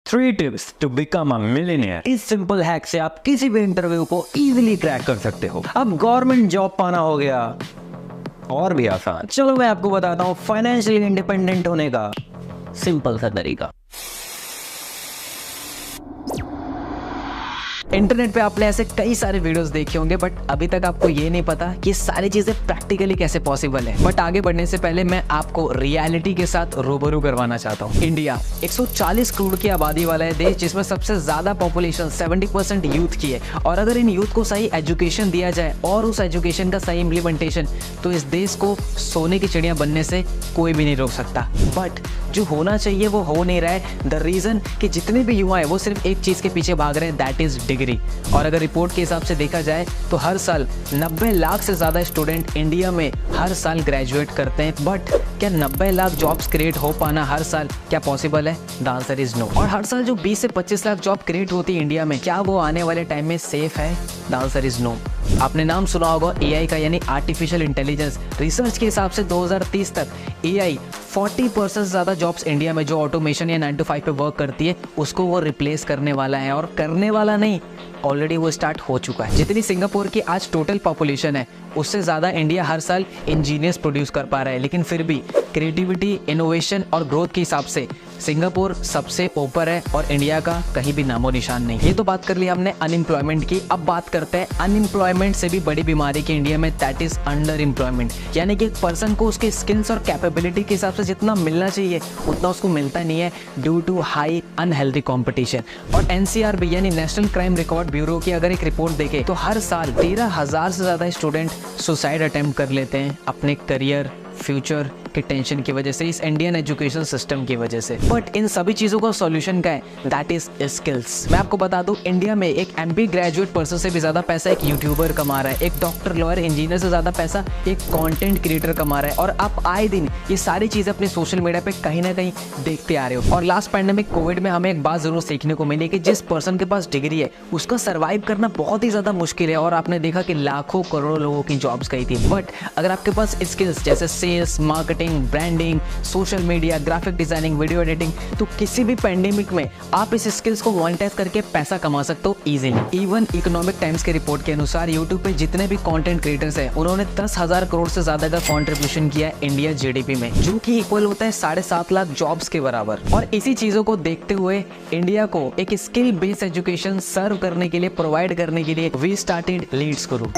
3 tips to become a millionaire. इस simple hack से आप किसी भी इंटरव्यू को इजीली क्रैक कर सकते हो। अब गवर्नमेंट जॉब पाना हो गया और भी आसान। चलो मैं आपको बताता हूँ फाइनेंशियली इंडिपेंडेंट होने का सिंपल सा तरीका। इंटरनेट पे आपने ऐसे कई सारे वीडियोस देखे होंगे, बट अभी तक आपको ये नहीं पता कि सारी चीजें प्रैक्टिकली कैसे पॉसिबल है। बट आगे बढ़ने से पहले मैं आपको रियलिटी के साथ रूबरू करवाना चाहता हूँ। इंडिया 140 करोड़ की आबादी वाला है देश, जिसमें सबसे ज्यादा पॉपुलेशन 70% यूथ की है। और अगर इन यूथ को सही एजुकेशन दिया जाए और उस एजुकेशन का सही इम्प्लीमेंटेशन, तो इस देश को सोने की चिड़िया बनने से कोई भी नहीं रोक सकता। बट जो होना चाहिए वो हो नहीं रहा है। द रीजन कि जितने भी युवा है वो सिर्फ एक चीज के पीछे भाग रहे हैं, दैट इज डिग्री। और अगर रिपोर्ट के हिसाब से देखा जाए तो हर साल 90 लाख से ज्यादा स्टूडेंट इंडिया में हर साल ग्रेजुएट करते हैं। बट क्या 90 लाख जॉब्स क्रिएट हो पाना हर साल क्या पॉसिबल है? The answer is no. और हर साल जो 20 से 25 लाख जॉब क्रिएट होती है इंडिया में, क्या वो आने वाले टाइम में सेफ है? The answer is no. आपने नाम सुना होगा एआई का, यानी आर्टिफिशियल इंटेलिजेंस। रिसर्च के हिसाब से 2030 तक एआई 40% ज्यादा जॉब्स इंडिया में जो ऑटोमेशन या 9 to 5 पे वर्क करती है उसको वो रिप्लेस करने वाला है। और करने वाला नहीं, ऑलरेडी वो स्टार्ट हो चुका है। जितनी सिंगापुर की आज टोटल पॉपुलेशन है उससे ज़्यादा इंडिया हर साल इंजीनियर्स प्रोड्यूस कर पा रहा है। लेकिन फिर भी क्रिएटिविटी, इनोवेशन और ग्रोथ के हिसाब से सिंगापुर सबसे ऊपर है और इंडिया का कहीं भी नामो निशान नहीं। ये तो बात कर ली हमने अनएम्प्लॉयमेंट की। अब बात करते हैं अनएम्प्लॉयमेंट से भी बड़ी बीमारी की इंडिया में, दैट इज अंडर एम्प्लॉयमेंट। यानी कि एक पर्सन को उसके स्किल्स और कैपेबिलिटी के हिसाब से जितना मिलना चाहिए उतना उसको मिलता नहीं है, due to high unhealthy competition. और एनसीआरबी यानी नेशनल क्राइम रिकॉर्ड ब्यूरो की अगर एक रिपोर्ट देखे तो हर साल 13,000 से ज्यादा स्टूडेंट सुसाइड अटेम्प्ट कर लेते हैं अपने करियर, फ्यूचर के टेंशन की वजह से, इस इंडियन एजुकेशन सिस्टम की वजह से। बट इन सभी चीजों का सॉल्यूशन क्या है? That is skills. मैं आपको बता दूं, इंडिया में एक एमबी ग्रेजुएट पर्सन से भी ज्यादा पैसा एक यूट्यूबर कमा रहा है, एक डॉक्टर, लॉयर, इंजीनियर से ज्यादा पैसा एक कंटेंट क्रिएटर कमा रहा है। और आप आए दिन ये सारी चीजें अपने सोशल मीडिया पे कहीं ना कहीं देखते आ रहे हो। और लास्ट पैंडेमिक कोविड में हमें एक बात जरूर सीखने को मिली कि जिस पर्सन के पास डिग्री है उसका सर्वाइव करना बहुत ही ज्यादा मुश्किल है। और आपने देखा कि लाखों करोड़ों लोगों की जॉब्स गई थी। बट अगर आपके पास स्किल्स जैसे sales, marketing, branding, social media, graphic designing, video editing, तो किसी भी पैंडेमिक में आप इस स्किल्स को मोनेटाइज करके पैसा कमा सकते हो इजीली। इवन इकोनॉमिक टाइम्स के रिपोर्ट के अनुसार यूट्यूब पे जितने भी कंटेंट क्रिएटर्स हैं उन्होंने 10,000 करोड़ से ज्यादा का कंट्रीब्यूशन किया है इंडिया जीडीपी में, जो कि इक्वल होता है 7.5 लाख जॉब्स के बराबर। और इसी चीजों को देखते हुए इंडिया को एक स्किल बेस्ड एजुकेशन सर्व करने के लिए, प्रोवाइड करने के लिए वी स्टार्टेड लीड्स गुरु।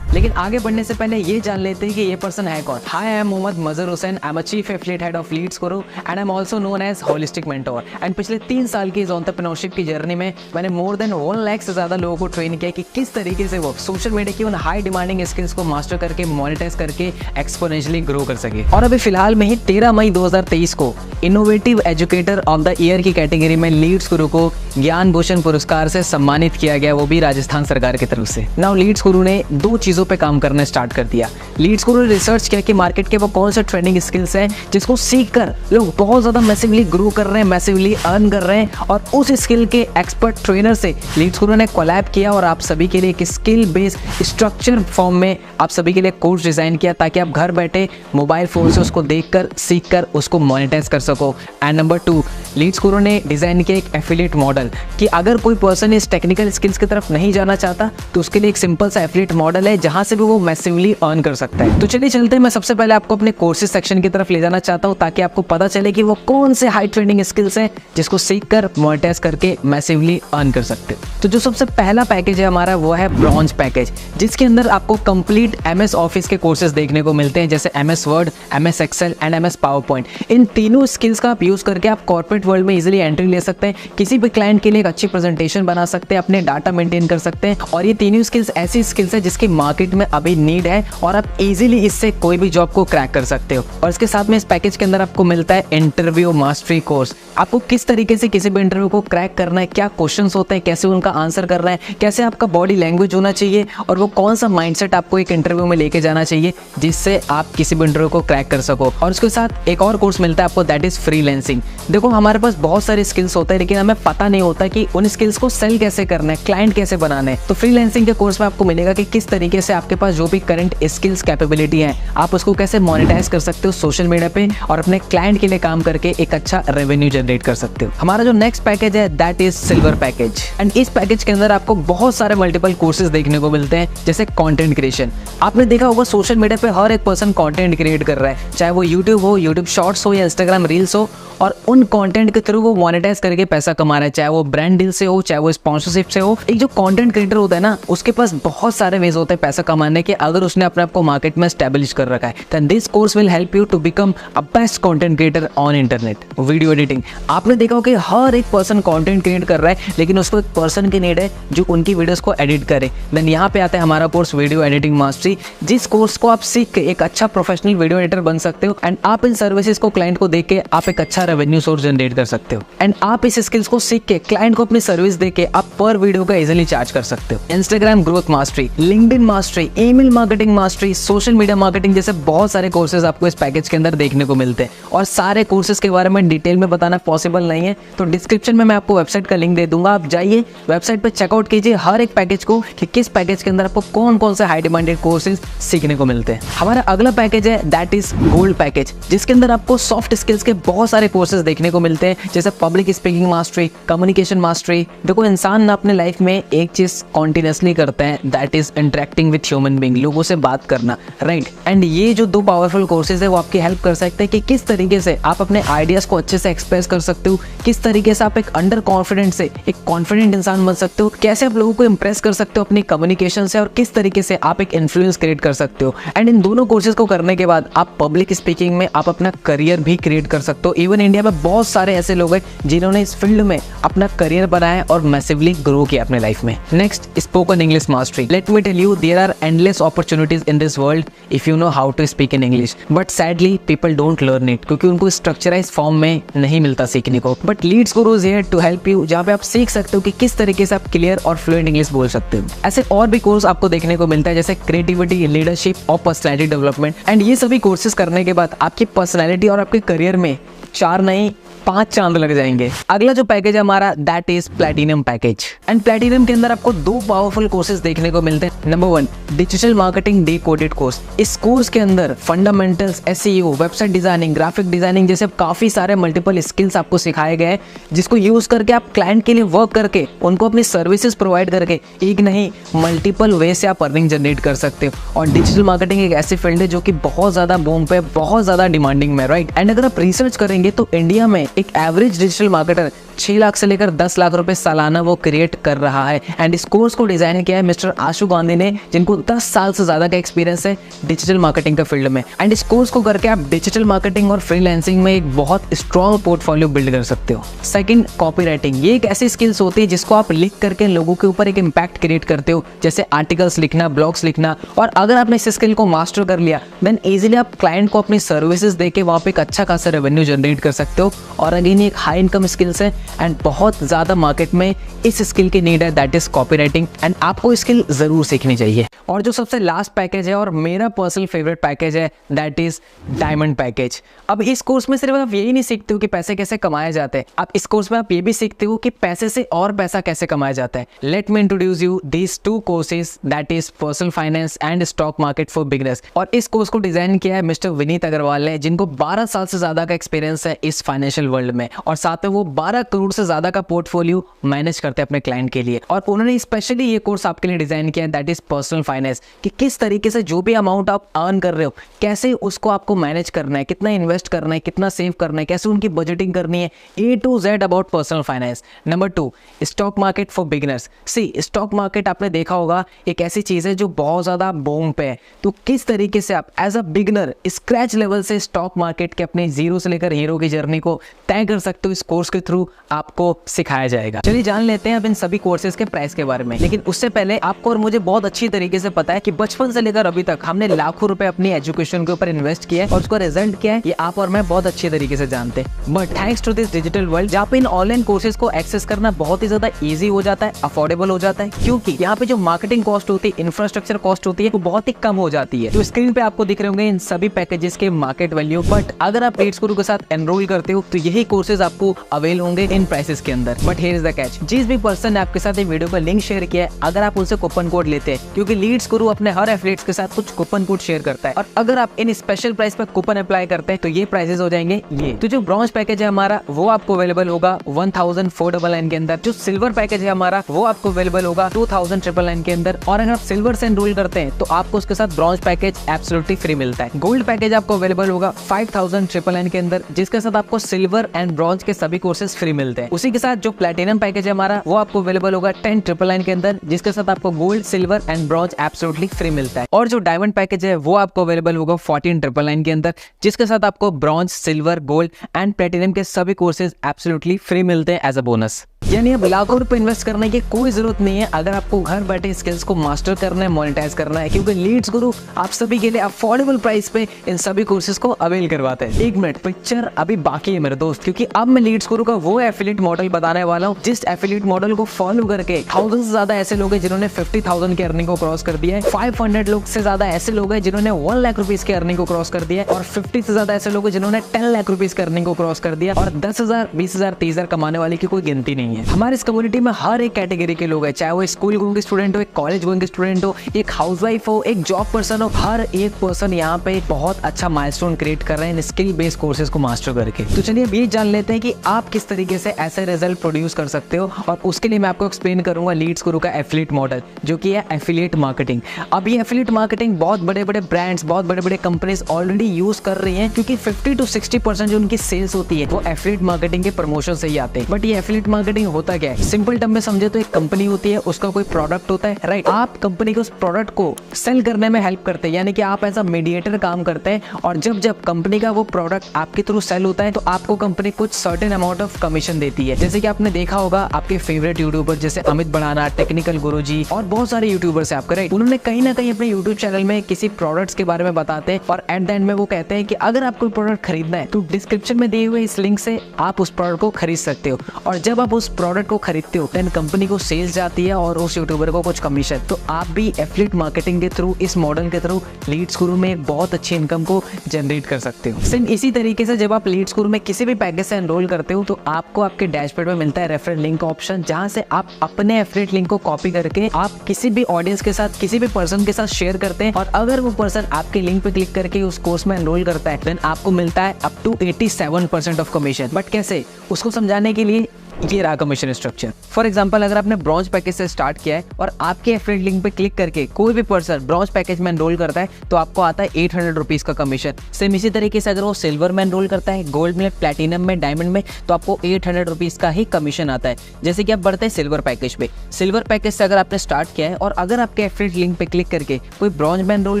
लेकिन आगे बढ़ने से पहले ये जान लेते हैं कि ये पर्सन है कौन। Hi, I am Mohammad Mazhar Hussain. I am a chief affiliate head of Leads Guru and I am also known as holistic mentor. And पिछले 3 साल की इस एंटरप्रेन्योरशिप की जर्नी में मैंने मोर देन 1 लाख से ज्यादा लोगों को ट्रेन किया कि किस तरीके से वो सोशल मीडिया की उन हाई डिमांडिंग स्किल्स को मास्टर करके, मोनेटाइज करके एक्सपोनेंशियली ग्रो कर सके। और अभी फिलहाल में ही 13 मई 2023 को innovative educator of the year की कैटेगरी में लीड्स गुरु को ज्ञान भूषण पुरस्कार से सम्मानित किया गया, वो भी राजस्थान सरकार की तरफ से। नाउ लीड्स गुरु ने 2 चीजों पे काम करना स्टार्ट कर दिया। लीड्स गुरु ने रिसर्च किया कि मार्केट के वो कौन से ट्रेंडिंग स्किल्स हैं जिसको सीखकर लोग बहुत ज्यादा मैसिवली ग्रो कर रहे हैं, मैसिवली अर्न कर रहे हैं। और उस स्किल के एक्सपर्ट ट्रेनर से लीड्स गुरु ने कोलैब किया और आप सभी के लिए एक स्किल बेस्ड स्ट्रक्चर फॉर्म में आप सभी के लिए कोर्स डिजाइन किया, ताकि आप घर बैठे मोबाइल फोन से उसको देखकर, सीखकर उसको मोनेटाइज कर सको। एंड नंबर 2, लीड्स गुरु ने डिजाइन किया एक एफिलिएट मॉडल कि अगर कोई पर्सन इस टेक्निकल स्किल्स की तरफ नहीं जाना चाहता तो उसके लिए एक सिंपल सा एफिलिएट मॉडल है जहां से भी वो मैसिवली अर्न कर सकता है। तो चलिए चलते हैं, मैं सबसे पहले आपको अपने कोर्सेज सेक्शन की तरफ ले जाना चाहता हूं, ताकि आपको पता चले कि वो कौन से हाई ट्रेंडिंग स्किल्स हैं जिसको सीखकर मोनेटाइज करके मैसिवली अर्न कर सकते हैं। तो जो सबसे पहला पैकेज है हमारा वो है ब्रॉन्ज पैकेज, जिसके अंदर आपको कंप्लीट MS ऑफिस के कोर्सेज देखने को मिलते हैं, जैसे MS Word, MS Excel and MS PowerPoint. इन तीनों स्किल्स का आप यूज करके आप कॉर्पोरेट वर्ल्ड में इजीली एंट्री ले सकते हैं, किसी भी क्लाइंट के लिए एक अच्छी प्रेजेंटेशन बना सकते हैं, अपने डाटा मेंटेन कर सकते हैं। और ये तीनों स्किल्स ऐसी स्किल्स है जिसकी मार्केट में अभी नीड है और आप इजीली इससे कोई भी जॉब को क्रैक कर सकते हो। और इसके साथ में इस पैकेज के अंदर आपको मिलता है इंटरव्यू मास्टरी कोर्स। आपको किस तरीके से किसी भी इंटरव्यू को क्रैक करना है, क्या क्वेश्चंस होते हैं, कैसे उनका आंसर करना है, कैसे आपका बॉडी लैंग्वेज होना चाहिए और वो कौन सा माइंडसेट आपको एक इंटरव्यू में लेके जाना चाहिए जिससे आप किसी भी इंटरव्यू को क्रैक कर सको। और उसके साथ एक और कोर्स मिलता है आपको, दैट इज फ्रीलांसिंग। देखो, हमारे पास बहुत सारे स्किल्स होते हैं लेकिन हमें पता नहीं होता कि उन स्किल्स को सेल कैसे करना है, क्लाइंट कैसे बनाना है। तो फ्रीलांसिंग के कोर्स में आपको मिलेगा कि किस तरीके से आपके आपके पास जो भी करंट स्किल्स कैपेबिलिटी है आप उसको कैसे मोनेटाइज कर सकते हो सोशल मीडिया पे और अपने क्लाइंट के लिए काम करके एक अच्छा रेवेन्यू जनरेट कर सकते हो। हमारा जो नेक्स्ट पैकेज है that is silver package. And इस पैकेज के अंदर आपको बहुत सारे मल्टीपल कोर्सेज देखने को मिलते हैं, जैसे कंटेंट क्रिएशन। आपने देखा होगा सोशल मीडिया पे हर एक पर्सन कंटेंट क्रिएट कर रहा है, चाहे वो यूट्यूब हो, यूट्यूब शॉर्ट्स हो या इंस्टाग्राम रील्स हो, और उन कंटेंट के थ्रू वो मोनेटाइज करके पैसा कमा रहा है, चाहे वो ब्रांड डील से हो, चाहे वो स्पॉन्सरशिप से हो। एक जो कंटेंट क्रिएटर होता है ना, उसके पास बहुत सारे वेज होते हैं पैसा कमाने के, अगर उसने अपने आप को मार्केट में एस्टैब्लिश कर रखा है। Then this course will help you to become a best content creator on internet. Video editing, आपने देखा हो कि हर एक पर्सन कंटेंट क्रिएट कर रहा है, लेकिन उसको एक पर्सन की नीड है जो उनकी वीडियोस को एडिट करे। देन यहाँ पे आता है हमारा कोर्स वीडियो एडिटिंग मास्टरी, जिस कोर्स को आप सीख के एक अच्छा प्रोफेशनल वीडियो एडिटर बन सकते हो। एंड आप इन सर्विसेज को क्लाइंट को देके आप एक अच्छा रेवेन्यू सोर्स जनरेट कर सकते हो। एंड आप इस स्किल्स को सीख के क्लाइंट को अपनी सर्विस देके आप पर वीडियो का इजीली चार्ज कर सकते हो। Instagram growth mastery, LinkedIn mastery, email marketing mastery, social media marketing जैसे बहुत सारे कोर्सेज आपको इस पैकेज के अंदर देखने को मिलते हैं। और सारे कोर्सेज के बारे में डिटेल में बताना पॉसिबल नहीं है, तो डिस्क्रिप्शन में मैं आपको वेबसाइट का लिंक दे दूंगा, आप जाइए वेबसाइट पर चेकआउट कीजिए हर एक पैकेज को कि किस पैकेज के अंदर आपको कौन कौन से हाई डिमांडेड कोर्सेज सीखने को मिलते हैं। हमारा अगला पैकेज है दैट इज गोल्ड पैकेज, जिसके अंदर आपको सॉफ्ट स्किल्स के बहुत सारे कोर्सेज देखने को मिलते हैं, जैसे public speaking mastery, communication mastery. देखो, इंसान ना अपने लाइफ में एक चीज कॉन्टिन्यूसली करता है, that is interacting with human being, लोगों से बात करना, राइट। एंड ये जो दो पावरफुल कोर्सेज है वो आपकी हेल्प कर सकते हैं कि किस तरीके से आप अपने आइडियाज को अच्छे से एक्सप्रेस कर सकते हो, किस तरीके से आप एक अंडर कॉन्फिडेंट से एक कॉन्फिडेंट इंसान बन सकते हो, कैसे आप लोगों को इंप्रेस कर सकते हो अपनी कम्युनिकेशन से, और किस तरीके से आप एक इन्फ्लुएंस क्रिएट कर सकते हो। एंड इन दोनों कोर्सेज को करने के बाद आप पब्लिक स्पीकिंग में आप अपना करियर भी क्रिएट कर सकते हो। इवन इंडिया में बहुत सारे ऐसे लोग हैं जिन्होंने इस फील्ड में अपना करियर बनाया और मैसिवली ग्रो किया अपने लाइफ में। Next, spoken English mastery. Let me tell you, there are endless opportunities in this world if you know how to speak in English, but sadly people don't learn it, क्योंकि उनको structurize form में नहीं मिलता सीखने को। But Leads Guru's here to help you, जहाँ पे आप सीख सकते हो कि किस तरीके से आप क्लियर और फ्लुएंट इंग्लिश बोल सकते हो। ऐसे और भी कोर्स आपको देखने को मिलता है, जैसे क्रिएटिविटी, लीडरशिप और पर्सनैलिटी डेवलपमेंट। एंड ये सभी कोर्सेज करने के बाद आपकी पर्सनैलिटी और आपके करियर में 4 नहीं 5 चांद लग जाएंगे। अगला जो पैकेज है हमारा that is platinum package. And platinum के अंदर आपको 2 पावरफुल कोर्सेज देखने को मिलते हैं। Number 1, digital marketing decoded course. इस कोर्स के अंदर fundamentals, SEO, website designing, graphic designing जैसे काफी सारे मल्टीपल स्किल्स आपको सिखाए गए हैं, जिसको यूज करके आप क्लाइंट के लिए वर्क करके उनको अपनी सर्विसेज प्रोवाइड करके एक नहीं मल्टीपल वे से आप अर्निंग जनरेट कर सकते हो। और डिजिटल मार्केटिंग एक ऐसी फील्ड है जो कि बहुत ज्यादा बूम पे, बहुत ज्यादा डिमांडिंग में, राइट। एंड अगर आप रिसर्च करेंगे तो इंडिया में एक एवरेज डिजिटल मार्केटर 6 लाख से लेकर 10 लाख रुपए सालाना वो क्रिएट कर रहा है। एंड इस कोर्स को डिजाइन किया है मिस्टर आशु गांधी ने, जिनको 10 साल से ज्यादा का एक्सपीरियंस है डिजिटल मार्केटिंग का फील्ड में। एंड इस कोर्स को करके आप डिजिटल मार्केटिंग और फ्रीलांसिंग में एक बहुत स्ट्रॉन्ग पोर्टफोलियो बिल्ड कर सकते हो। Second, copywriting. ये एक ऐसी स्किल्स होती है जिसको आप लिख करके लोगों के ऊपर एक इम्पैक्ट क्रिएट करते हो, जैसे आर्टिकल्स लिखना, ब्लॉग्स लिखना। और अगर आपने इस स्किल को मास्टर कर लिया देन इजीली आप क्लाइंट को अपनी सर्विसेज देके वहाँ पे एक अच्छा खासा रेवेन्यू जनरेट कर सकते हो। और अगेन एक हाई इनकम स्किल्स है एंड बहुत ज्यादा मार्केट में इस स्किल की नीड है, दैट इज कॉपीराइटिंग। एंड आपको स्किल जरूर सीखनी चाहिए। और जो सबसे लास्ट पैकेज है और मेरा पर्सनल फेवरेट पैकेज है दैट इज डायमंड पैकेज। अब इस कोर्स में सिर्फ आप यही नहीं सीखते हो कि पैसे कैसे कमाए जाते हैं, आप इस कोर्स में आप ये भी सीखते हो कि पैसे से और पैसा कैसे कमाया जाता है। Let me introduce you these 2 courses, that is personal finance and stock market for beginners. और इस कोर्स को डिजाइन किया है मिस्टर विनीत अग्रवाल ने, जिनको 12 साल से ज्यादा का एक्सपीरियंस है इस फाइनेंशियल वर्ल्ड में, और साथ में वो 12 करोड़ से ज्यादा का पोर्टफोलियो मैनेज करते हैं अपने क्लाइंट के लिए। और उन्होंने स्पेशली ये कोर्स आपके लिए डिजाइन किया है दैट इज पर्सनल फाइनेंस, कि किस तरीके से जो भी अमाउंट आप अर्न कर रहे हो कैसे उसको आपको मैनेज करना है, कितना इन्वेस्ट करना है, कितना सेव करना है, कैसे उनकी बजटिंग करनी है, A to Z about personal finance. Number 2, stock market for beginners. See, stock market आपने देखा होगा एक ऐसी चीज है जो बहुत ज्यादा बूम पे है, तो किस तरीके से आप as a beginner scratch level से स्टॉक मार्केट के अपने जीरो से लेकर हीरो की जर्नी को तय कर सकते हो, इस कोर्स के थ्रू आपको सिखाया जाएगा। चलिए जान लेते हैं अब इन सभी कोर्सेज के प्राइस के बारे में। लेकिन उससे पहले आपको और मुझे बहुत अच्छी तरीके से पता है कि बचपन से लेकर अभी तक हमने लाखों रुपए अपनी एजुकेशन के ऊपर इन्वेस्ट किया है और उसका रिजल्ट क्या है ये आप और मैं बहुत अच्छे तरीके से जानते हैं। But thanks to this digital world जहाँ पे इन ऑनलाइन कोर्सेज को एक्सेस करना बहुत ही ज्यादा ईजी हो जाता है, अफोर्डेबल हो जाता है, क्योंकि यहाँ पे जो मार्केटिंग कॉस्ट होती है, इंफ्रास्ट्रक्चर कॉस्ट होती है, वो बहुत ही कम हो जाती है। तो स्क्रीन पे आपको दिख रहे होंगे इन सभी पैकेजेस के मार्केट वैल्यू। बट अगर आप रेट्स गुरु के साथ एनरोल करते हो तो यही कोर्सेज आपको अवेल होंगे इन प्राइसेस के अंदर। But here is the catch, जिस भी पर्सन ने आपके साथ ये वीडियो का लिंक शेयर किया है, अगर आप उनसे कूपन कोड लेते हैं, क्योंकि लीड्स गुरु अपने हर एफिलिएट्स के साथ कुछ कूपन कोड शेयर करता है, और अगर आप इन स्पेशल प्राइस पर कूपन अप्लाई करते हैं तो ये प्राइसेस हो जाएंगे ये। तो जो ब्रॉन्ज पैकेज है हमारा वो आपको अवेलेबल होगा 1499 के अंदर। जो सिल्वर पैकेज है हमारा वो आपको अवेलेबल होगा 2999 के अंदर। और अगर आप सिल्वर से एनरोल करते हैं तो आपको उसके साथ ब्रॉन्ज पैकेज एब्सोल्युटली फ्री मिलता है। गोल्ड पैकेज आपको अवेलेबल होगा 5999 के अंदर, जिसके साथ आपको सिल्वर एंड ब्रॉन्ज के सभी कोर्सेज फ्री मिलते हैं। उसी के साथ जो प्लैटिनम पैकेज है हमारा वो आपको अवेलेबल होगा 10999 के अंदर, जिसके साथ आपको gold, silver and bronze absolutely free मिलता है। और जो डायमंड पैकेज है वो आपको अवेलेबल होगा 14999 के अंदर, जिसके साथ आपको bronze, silver, gold and platinum के सभी कोर्सेज एब्सोल्युटली फ्री मिलते हैं एज अ बोनस। यानी अब लाखों रुपए इन्वेस्ट करने की कोई जरूरत नहीं है अगर आपको घर बैठे स्किल्स को मास्टर करना है, मोनेटाइज करना है, क्योंकि लीड्स गुरु आप सभी के लिए अफोर्डेबल प्राइस पे इन सभी कोर्सेज को अवेल करवाते हैं। एक मिनट, पिक्चर अभी बाकी है मेरे दोस्त, क्योंकि अब मैं लीड्स गुरु का वो एफिलिएट मॉडल बताने वाला हूँ जिस एफिलिएट मॉडल को फॉलो करके 1000 से ज्यादा ऐसे लोग हैं जिन्होंने 50,000 की अर्निंग को क्रॉस कर दिया है, 500 लोग से ज्यादा ऐसे लोग हैं जिन्होंने 1 लाख रुपीज की अर्निंग को क्रॉस कर दिया है, और 50 से ज्यादा ऐसे लोग हैं जिन्होंने 10 लाख रुपीज की अर्निंग को क्रॉस कर दिया, और 10,000, 20,000, 30,000 कमाने वाले की कोई गिनती नहीं है। हमारे इस कम्युनिटी में हर एक कैटेगरी के लोग हैं, चाहे वो स्कूल गोइंग स्टूडेंट हो, एक कॉलेज गोइंग स्टूडेंट हो, एक हाउसवाइफ हो, एक जॉब पर्सन हो, हर एक पर्सन यहाँ पे बहुत अच्छा माइलस्टोन क्रिएट कर रहे हैं स्किल बेस्ड कोर्सेज को मास्टर करके। तो चलिए अब ये जान लेते हैं कि आप किस तरीके से ऐसे रिजल्ट प्रोड्यूस कर सकते हो, और उसके लिए मैं आपको एक्सप्लेन करूंगा लीड्स गुरु का एफिलिएट मॉडल, जो कि है एफिलिएट मार्केटिंग। अब ये एफिलिएट मार्केटिंग बहुत बड़े बड़े ब्रांड्स, बहुत बड़े बड़े कंपनीज ऑलरेडी यूज कर रही हैं, क्योंकि 50 to 60% जो उनकी सेल्स होती है वो एफिलिएट मार्केटिंग के प्रमोशन से ही आते हैं। बट ये एफिलिएट मार्केटिंग होता क्या है? सिंपल टर्म में समझे तो एक कंपनी होती है, उसका कोई प्रोडक्ट होता है, राइट? आप कंपनी के उस प्रोडक्ट को सेल करने में हेल्प करते हैं, यानी कि आप एज अ मीडिएटर काम करते हैं, और जब जब कंपनी का वो प्रोडक्ट आपके थ्रू सेल होता है तो आपको कंपनी कुछ सर्टेन अमाउंट ऑफ कमीशन देती है। जैसे कि आपने देखा होगा आपके फेवरेट यूट्यूबर जैसे अमित बढ़ाना, टेक्निकल गुरुजी और बहुत सारे यूट्यूबर्स है आपके, राइट? उन्होंने कहीं ना कहीं अपने यूट्यूब चैनल में किसी प्रोडक्ट्स के बारे में बताते हैं, और एट द एंड में वो कहते हैं कि अगर आपको प्रोडक्ट खरीदना है तो डिस्क्रिप्शन में दिए हुए इस लिंक से आप उस प्रोडक्ट को खरीद सकते हो, और जब आप उस प्रोडक्ट को खरीदते हो देन कंपनी को सेल्स जाती है और उस यूट्यूबर को कुछ कमीशन। तो आप भी एफिलिएट मार्केटिंग के थ्रू, इस मॉडल के थ्रू लीड्स गुरु में एक बहुत अच्छी इनकम को जनरेट कर सकते हो। सेम इसी तरीके से जब आप लीड्स गुरु में किसी भी पैकेज से एनरोल करते हो तो आपको आपके डैशबोर्ड में मिलता है रेफरल लिंक का ऑप्शन, जहां से आप अपने एफिलिएट लिंक को कॉपी करके आप किसी भी ऑडियंस के साथ, किसी भी पर्सन के साथ शेयर करते हैं, और अगर वो पर्सन आपके लिंक पे क्लिक करके उस कोर्स में एनरोल करता है देन आपको मिलता है up to 87% of commission. But कैसे, उसको समझाने के लिए ये रहा कमीशन स्ट्रक्चर। फॉर एग्जांपल, अगर आपने ब्रॉन्ज पैकेज से स्टार्ट किया है और आपके एफिलिएट लिंक पे क्लिक करके कोई भी पर्सन ब्रॉन्ज पैकेज में एनरोल करता है तो आपको आता है 800 रुपीज का कमीशन। सेम इसी तरीके से अगर वो सिल्वर में एनरोल करता है, गोल्ड में, प्लैटिनम में, डायमंड में, तो आपको 800 रुपीज का ही कमीशन आता है। जैसे कि आप बढ़ते हैं सिल्वर पैकेज पे, सिल्वर पैकेज से अगर आपने स्टार्ट किया है और अगर आपके एफिलिएट लिंक पे क्लिक करके कोई ब्रॉन्ज में एनरोल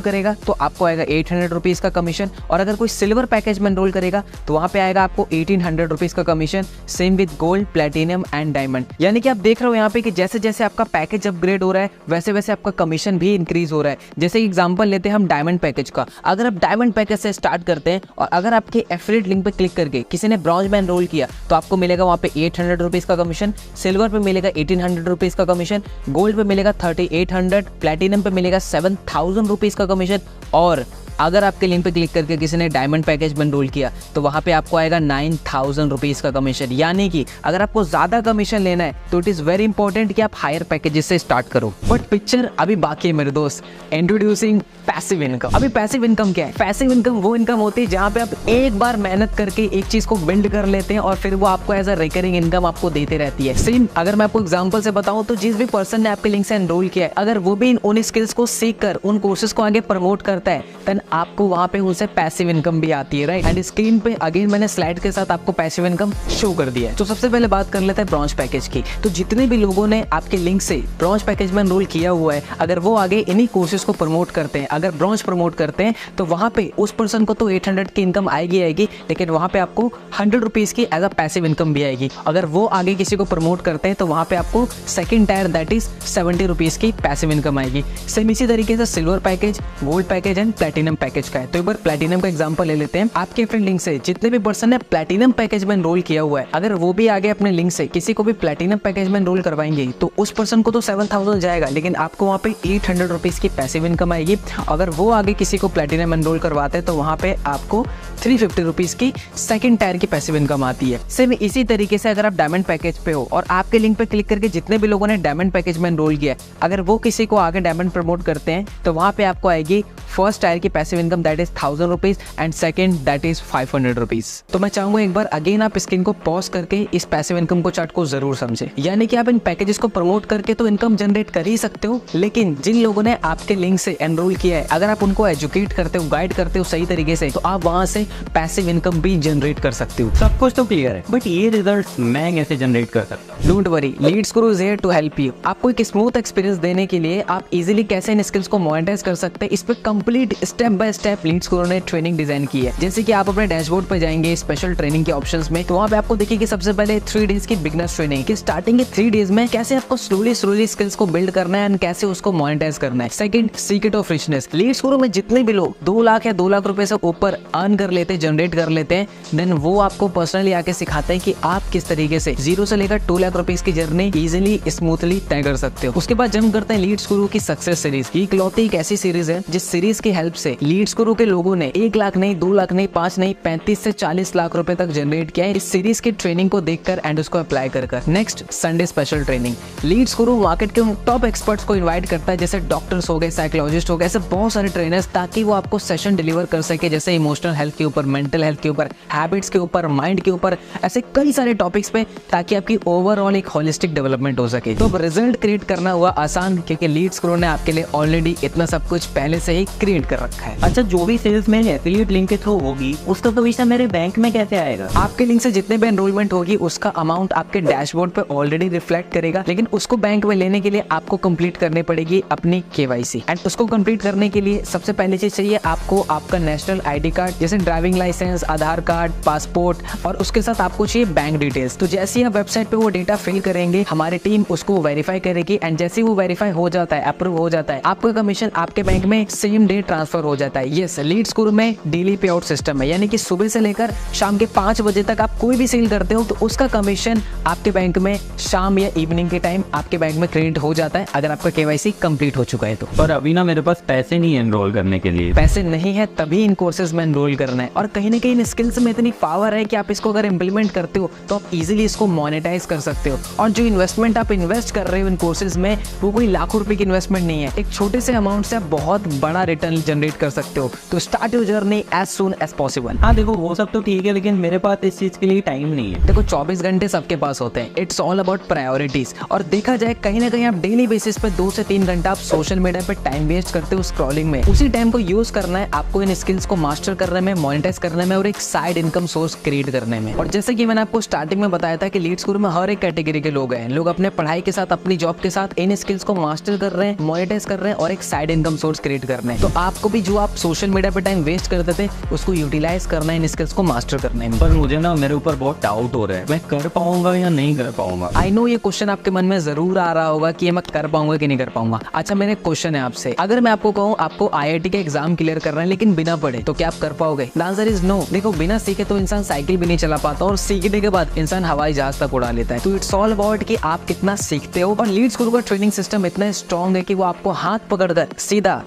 करेगा तो आपको आएगा 800 रुपीज का कमीशन, और अगर कोई सिल्वर पैकेज में एनरोल करेगा तो वहां पे आएगा आपको 1800 रुपीज का commission. Same with gold, platinum and diamond. यानी कि आप देख रहे हो यहाँ पे कि जैसे जैसे आपका पैकेज अपग्रेड हो रहा है वैसे वैसे आपका कमीशन भी इंक्रीज हो रहा है। जैसे एग्जांपल लेते हैं हम डायमंड पैकेज का। अगर आप डायमंड पैकेज से स्टार्ट करते हैं और अगर आपके एफिलिएट लिंक पे क्लिक करके किसी ने ब्रॉन्ज में एनरोल किया तो आपको मिलेगा वहाँ पे 800 रुपीज का कमीशन, सिल्वर पे मिलेगा 1800 रुपीज का कमीशन, गोल्ड पे मिलेगा 3800, प्लैटिनम पे मिलेगा 7000 रुपीज का कमीशन, और अगर आपके लिंक पे क्लिक करके किसी ने डायमंड पैकेज में एनरोल किया तो वहां पे आपको आएगा 9000 रुपीज का कमीशन। यानी कि अगर आपको ज्यादा कमीशन लेना है तो इट इज वेरी इंपॉर्टेंट कि आप हायर पैकेजेस से स्टार्ट करो। बट पिक्चर अभी बाकी है मेरे दोस्त। Introducing passive income. अभी पैसिव इनकम क्या है? पैसिव इनकम वो इनकम होती है जहां पे आप एक बार मेहनत करके एक चीज को बिल्ड कर लेते हैं और फिर वो आपको एज अ रिकरिंग इनकम आपको देते रहती है। सेम अगर मैं आपको एग्जांपल से बताऊं तो जिस भी पर्सन ने आपके लिंक से एनरोल किया है, अगर वो भी उन स्किल्स को सीख कर उन कोर्सेज को आगे प्रमोट करता है देन आपको वहां पे उनसे पैसिव इनकम भी आती है, राइट? एंड स्क्रीन पे अगेन मैंने स्लाइड के साथ आपको पैसिव इनकम शो कर दिया है। तो सबसे पहले बात कर लेते हैं ब्रॉन्ज पैकेज की। तो जितने भी लोगों ने आपके लिंक से ब्रॉन्ज पैकेज में एनरोल किया हुआ है, अगर वो आगे इन्हीं कोर्सेज को प्रमोट करते हैं, अगर ब्रॉन्ज प्रमोट करते हैं तो वहां पे उस पर्सन को तो 800 की इनकम आएगी, लेकिन वहां पे आपको 100 रुपीज की एज अ पैसिव इनकम भी आएगी। अगर वो आगे किसी को प्रमोट करते हैं तो वहां पे आपको second tier that is 70 rupees की पैसिव इनकम आएगी। सेम इसी तरीके से silver package, gold package and platinum package का है। तो एक बार प्लेटिनम का एग्जांपल ले लेते हैं। आपके फ्रेंड लिंक से जितने भी पर्सन ने प्लेटिनम पैकेज में एनरोल किया हुआ है, अगर वो भी आगे अपने लिंक से किसी को भी प्लेटिनम पैकेज में एनरोल करवाएंगे तो उस पर्सन को तो 7000 जाएगा, लेकिन आपको वहाँ पे 800 रुपीज की पैसिव इनकम आएगी। अगर वो आगे किसी को प्लेटिनम एनरोल करवाते हैं तो वहाँ पे आपको 350 रुपीज की सेकंड टायर की पैसिव इनकम आती है। सेम इसी तरीके से अगर आप डायमंड पैकेज पे हो और आपके लिंक पे क्लिक करके जितने भी लोगों ने डायमंड पैकेज में एनरोल किया, अगर वो किसी को आगे डायमंड प्रमोट करते हैं तो वहाँ पे आपको आएगी फर्स्ट टायर की passive income that is 1000 rupees and second that is 500 rupees. तो मैं चाहूंगा एक बार अगेन आप स्क्रीन को पॉज करके इस पैसिव इनकम को चार्ट को जरूर समझे। यानी कि आप इन पैकेजेस को प्रमोट करके तो इनकम जनरेट कर ही सकते हो, लेकिन जिन लोगों ने आपके लिंक से एनरोल किया है, अगर आप उनको एजुकेट करते हो, गाइड करते हो सही तरीके से, तो आप वहां से पैसिव इनकम भी जनरेट कर सकते हो। सब कुछ तो क्लियर है, बट ये रिजल्ट मैं कैसे जनरेट कर सकता हूँ? Don't worry, Leads Guru is here to help you. आपको एक स्मूथ एक्सपीरियंस देने के लिए आप इजीली कैसे इन स्किल्स को मोनेटाइज कर सकते हैं, इस पे complete step by step Leads Guru ने ट्रेनिंग डिजाइन की है। जैसे कि आप अपने डैशबोर्ड पे जाएंगे स्पेशल ट्रेनिंग के ऑप्शंस में, तो वहाँ पे आपको देखिए कि सबसे पहले 3 डेज की बिगनर्स ट्रेनिंग की स्टार्टिंग के 3 डेज में कैसे आपको स्लोली स्किल्स को बिल्ड करना है एंड कैसे उसको मोनेटाइज करना है। Second, secret of richness. Leads Guru में जितने भी लोग 2 लाख या 2 लाख रुपए से ऊपर अर्न कर लेते हैं, जनरेट कर लेते हैं, देन वो आपको पर्सनली आके सिखाते हैं कि आप किस तरीके से 0 से लेकर 2 लाख रुपीज की जर्नी इजीली स्मूथली तय कर सकते हो। उसके बाद जंप करते हैं लीड्स गुरु की सक्सेस सीरीज की। इकलौती एक ऐसी सीरीज है जिस सीरीज की हेल्प से लीड्स गुरु के लोगों ने 1 लाख नहीं, 2 लाख नहीं, 5 नहीं, 35 से 40 लाख रुपए तक जनरेट किया है इस सीरीज की ट्रेनिंग को देखकर एंड उसको अप्लाई कर। Next, Sunday special training. Leads Guru market के उन टॉप एक्सपर्ट्स को इनवाइट करता है, जैसे डॉक्टर्स हो गए, साइकोलॉजिस्ट हो गए, ऐसे बहुत सारे ट्रेनर्स, ताकि वो आपको सेशन डिलीवर कर सके, जैसे इमोशनल हेल्थ के ऊपर, मेंटल हेल्थ के ऊपर, हैबिट्स के ऊपर, माइंड के ऊपर, ऐसे कई सारे टॉपिक्स पे, ताकि आपकी ओवरऑल एक होलिस्टिक डेवलपमेंट हो सके। तो रिजल्ट क्रिएट करना हुआ आसान, क्योंकि लीड्स गुरु ने आपके लिए ऑलरेडी इतना सब कुछ पहले से ही क्रिएट कर रखा है। अच्छा, जो भी सेल्स मेरे एफिलिएट लिंक के थ्रू होगी उसका कमीशन मेरे बैंक में कैसे आएगा? आपके लिंक से जितने भी एनरोलमेंट होगी उसका अमाउंट आपके डैशबोर्ड पे ऑलरेडी रिफ्लेक्ट करेगा, लेकिन उसको बैंक में लेने के लिए आपको कंप्लीट करनी पड़ेगी अपनी KYC। एंड उसको कंप्लीट करने के लिए सबसे पहली चीज चाहिए आपको आपका नेशनल ID कार्ड, जैसे ड्राइविंग लाइसेंस, आधार कार्ड, पासपोर्ट, और उसके साथ आपको चाहिए बैंक डिटेल्स। तो जैसे ही आप वेबसाइट पे वो डेटा फिल करेंगे, हमारी टीम उसको वेरीफाई करेगी एंड जैसे ही वो वेरीफाई हो जाता है, अप्रूव हो जाता है, आपका कमीशन आपके बैंक में सेम डे ट्रांसफर हो जाता है। यस, लीड्स गुरु में डेली पे आउट सिस्टम है, यानी कि सुबह से लेकर शाम के 5 बजे तक आप कोई भी सेल करते हो तो उसका कमीशन आपके बैंक में शाम या इवनिंग के टाइम आपके बैंक में क्रेडिट हो जाता है, अगर आपका KYC कंप्लीट हो चुका है तो। पर अभी ना मेरे पास पैसे नहीं है एनरोल करने के लिए। पैसे नहीं है तभी इन कोर्सेज में एनरोल करना है, और कहीं ना कहीं इन स्किल्स में इतनी पावर है कि आप इसको अगर इंप्लीमेंट करते हो तो आप इजीली इसको मोनेटाइज कर सकते हो। और जो इन्वेस्टमेंट आप इन्वेस्ट कर रहे हो इन कोर्सेज में, वो कोई लाखों रुपए की इन्वेस्टमेंट नहीं है, एक छोटे से अमाउंट से आप बहुत बड़ा रिटर्न जनरेट कर सकते हो। तो start your journey as soon as possible. हाँ देखो, वो सब तो ठीक है, लेकिन मेरे पास इस चीज के लिए टाइम नहीं है। देखो 24 घंटे सबके पास होते हैं, इट्स ऑल अबाउट प्रायोरिटीज। और देखा जाए कहीं ना कहीं आप डेली बेसिस पे 2 से 3 घंटा आप सोशल मीडिया पे टाइम वेस्ट करते हो स्क्रॉलिंग में। उसी टाइम को यूज करना है आपको इन स्किल्स को मास्टर करने में, मोनेटाइज करने में और एक साइड इनकम सोर्स क्रिएट करने में। और जैसे कि मैंने आपको स्टार्टिंग में बताया था कि लीड्स गुरु में हर एक कैटेगरी के लोग हैं, लोग अपने पढ़ाई के साथ, अपनी जॉब के साथ इन स्किल्स को मास्टर कर रहे हैं, मोनेटाइज कर रहे हैं और एक साइड इनकम सोर्स क्रिएट करना है। तो आपको भी जो आप सोशल मीडिया पे टाइम वेस्ट करते थे उसको यूटिलाइज करना है इन स्किल्स को मास्टर करने में। पर मुझे ना मेरे ऊपर बहुत डाउट हो रहा है, मैं कर पाऊंगा या नहीं कर पाऊंगा। आई नो ये क्वेश्चन आपके मन में जरूर आ रहा होगा कि ये मैं कर पाऊंगा कि नहीं कर पाऊंगा। अच्छा, मेरा क्वेश्चन है आपसे, अगर मैं आपको कहूँ आपको IIT का एग्जाम क्लियर करना है लेकिन बिना पढ़े, तो क्या आप कर पाओगे? The answer is no. देखो, बिना सीखे तो इंसान साइकिल भी नहीं चला पाता, और सीखने के बाद इंसान हवाई जहाज तक उड़ा लेता है। तो इट्स ऑल अबाउट कि आप कितना सीखते हो। और लीड्स गुरु का ट्रेनिंग सिस्टम इतना स्ट्रॉन्ग है कि वो आपको हाथ पकड़कर सीधा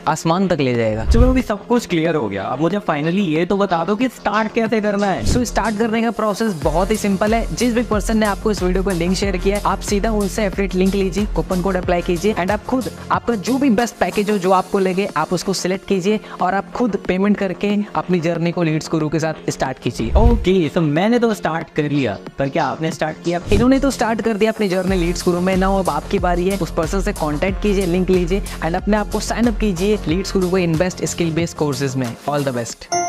आसमान तक ले जाएगा। चलो, अभी सब कुछ क्लियर हो गया, अब मुझे फाइनली ये तो बता दो कि स्टार्ट कैसे करना है। सो स्टार्ट करने का प्रोसेस बहुत ही सिंपल है। जिस भी पर्सन ने आपको इस वीडियो पर लिंक शेयर किया है, आप सीधा उनसे एफिलिएट लिंक लीजिए, कूपन कोड अप्लाई कीजिए एंड आप खुद आपका जो भी बेस्ट पैकेज हो, जो आपको लगे, आप उसको सिलेक्ट कीजिए और आप खुद पेमेंट करके अपनी जर्नी को लीड्स गुरु के साथ स्टार्ट कीजिए। ओके, तो मैंने तो स्टार्ट कर लिया, पर क्या आपने स्टार्ट किया? इन्होंने तो स्टार्ट कर दिया अपनी जर्नी लीड्स गुरु में। नाउ अब आपकी बारी है, उस पर्सन से कॉन्टेक्ट कीजिए, लिंक लीजिए एंड अपने आप को साइन अप कीजिए लीड्स गुरु को इन्वेस्ट स्किल बेस्ड कोर्सेज में। All the best.